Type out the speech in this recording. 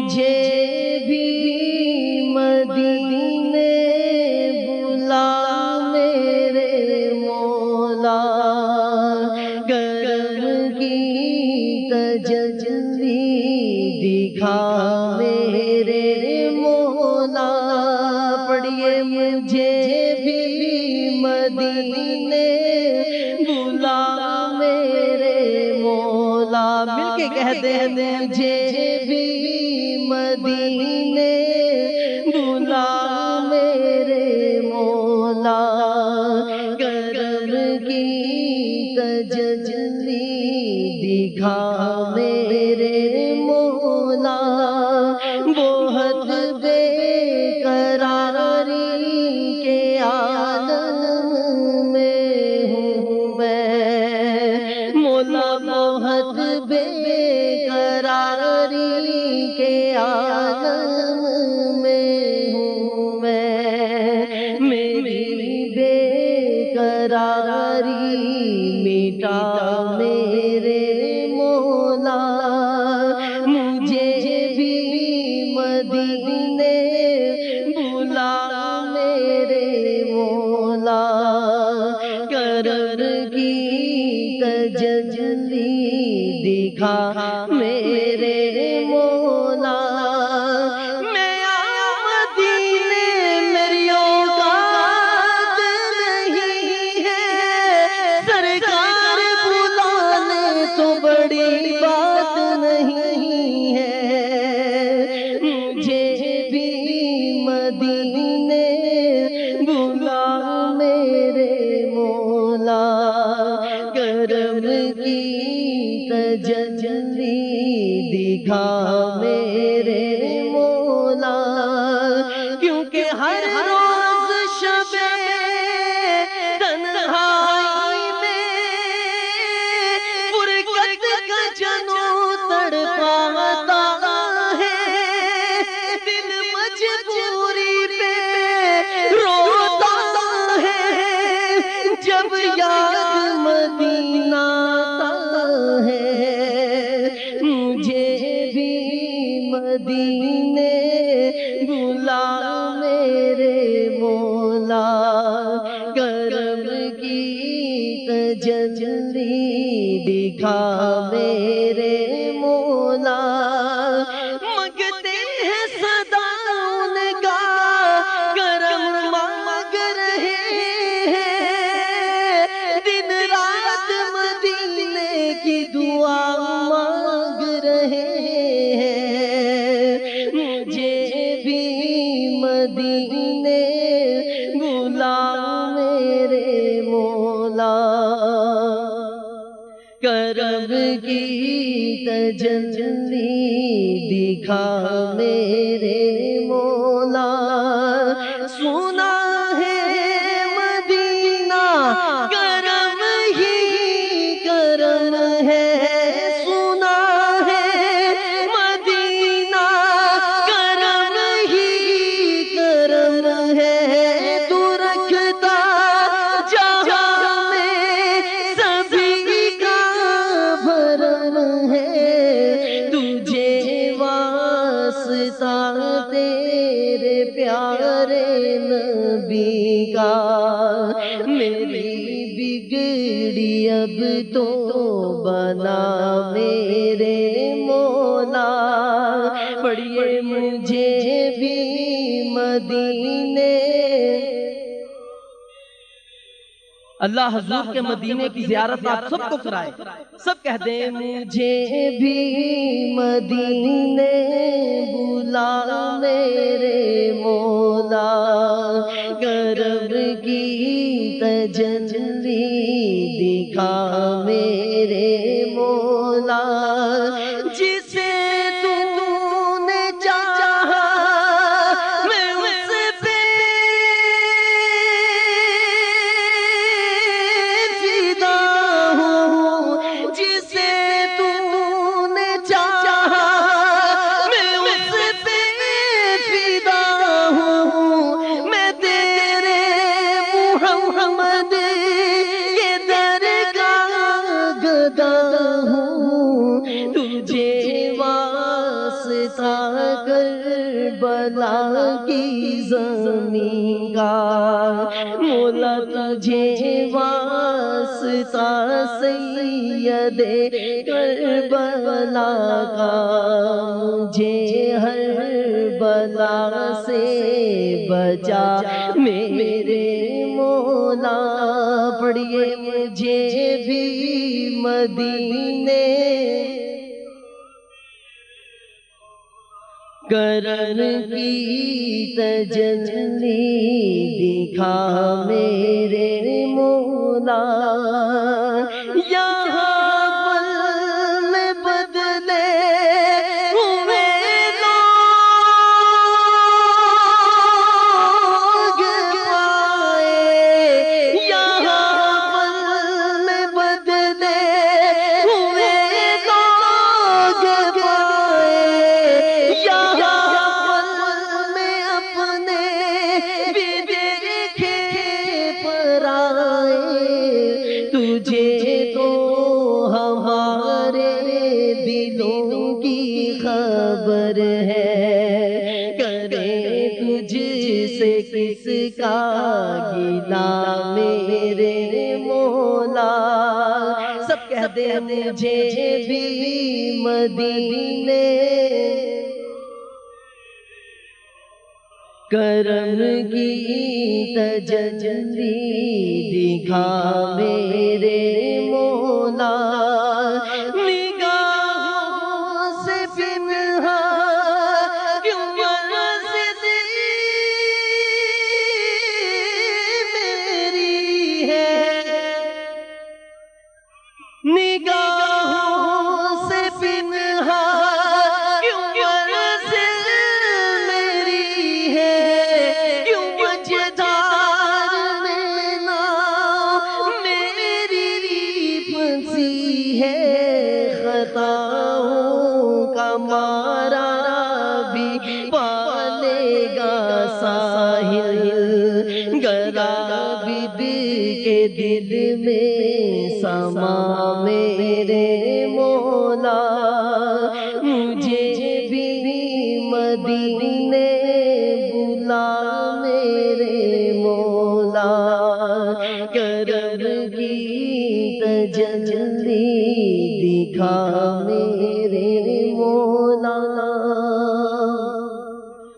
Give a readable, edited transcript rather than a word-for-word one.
مجھے بھی مدینے بلا میرے مولا، کرم کی تجلی دکھا میرے مولا۔ پڑھیے مجھے بھی مدینے بلا میرے مولا، مل کے کہتے ہیں مجھے بھی مدینے بلا میرے مولا، کرم کی تجلی دکھا میرے مولا۔ بہت بے قراری کے عالم میں ہوں میں مولا، بہت بے قراری کے عالم میں ہوں میں، میری بے قراری مٹا میرے مولا۔ مجھے بھی مدینے بلا میرے مولا، کرم کی تجلی دکھا میرے مولا۔ میں مدینے میری اوقات نہیں ہے، سرکار بلانے تو بڑی بات نہیں ہے، مجھے بھی مدینے بلا میرے مولا، کرم کی تجلی دکھا میرے مولا۔ کیونکہ ہر روز شب تنہائی میں فرقت کا جنوں تڑپاتا ہے، دل مجبوری پہ روتا ہے، جب یاد مدینہ آتا ہے۔ مجھے بھی مدینے بلا میرے مولا، کرم کی تجلی دکھا میرے مولا۔ مانگتے ہیں صدا ان کا، کرم مانگ رہے ہیں، دن رات مدینے کی دعا مانگ رہے ہیں۔ مجھے بھی مدینے بلا میرے مولا، کرم کی تجلی دکھا میرے مولا۔ سنا ہے مدینہ کرم ہی کرم ہے، سنا ہے مدینہ کرم ہی کرم ہے، تو رکھتا جہاں میں سبھی کا بھرم ہے، تجھے واسطہ تیرے پیارے نبی کا، میری بگڑی اب تو بنا میرے مولا۔ پڑھیے مجھے بھی مدینے، اللہ حضور کے مدینے کی زیارت آپ سب کو کرائے، سب کہہ دیں مجھے بھی مدینے بلا میرے مولا، کرم کی تجلی دکھا میرے مولا۔ جسے تو نے چاہا میں اس پہ فدا ہوں، جسے تو نے چاہا میں اس پہ فدا ہوں، میں تیرے محمد واسطہ کربلا کی زمین کا، مولا تجھے واسطہ سید کربلا کا، مجھے ہر بلا سے بچا میرے مولا۔ پڑھیے مجھے بھی مدینے کرم کی تجلی دکھا میرے مولا۔ یہاں پل میں بدلے ہوئے لوگ پائے، یہاں پل میں بدلے ہوئے لوگ پائے، یہاں پل میں اپنے بھی دیکھے پرائے۔ تجھے تو ہمارے دلوں کی خبر ہے، کرے تجھ سے کس کا گلہ میرے مولا۔ سب کہہ دے مجھے بھی مدینے کرم کی تجلی دکھا میرے مولا۔ نگاہوں سے پنہا کیوں مرضی میری ہے، نگاہوں سے پنہا کیوں مرضی میری ہے، کیوں وجدان میں نام میری پھنسی ہے۔ خطاؤں کا مارا بھی پالے گا ساحل، گراوید کے دل میں سما میرے مولا۔ مجھے بھی مدینے بلا میرے مولا، کرم کی تجلی دکھا میرے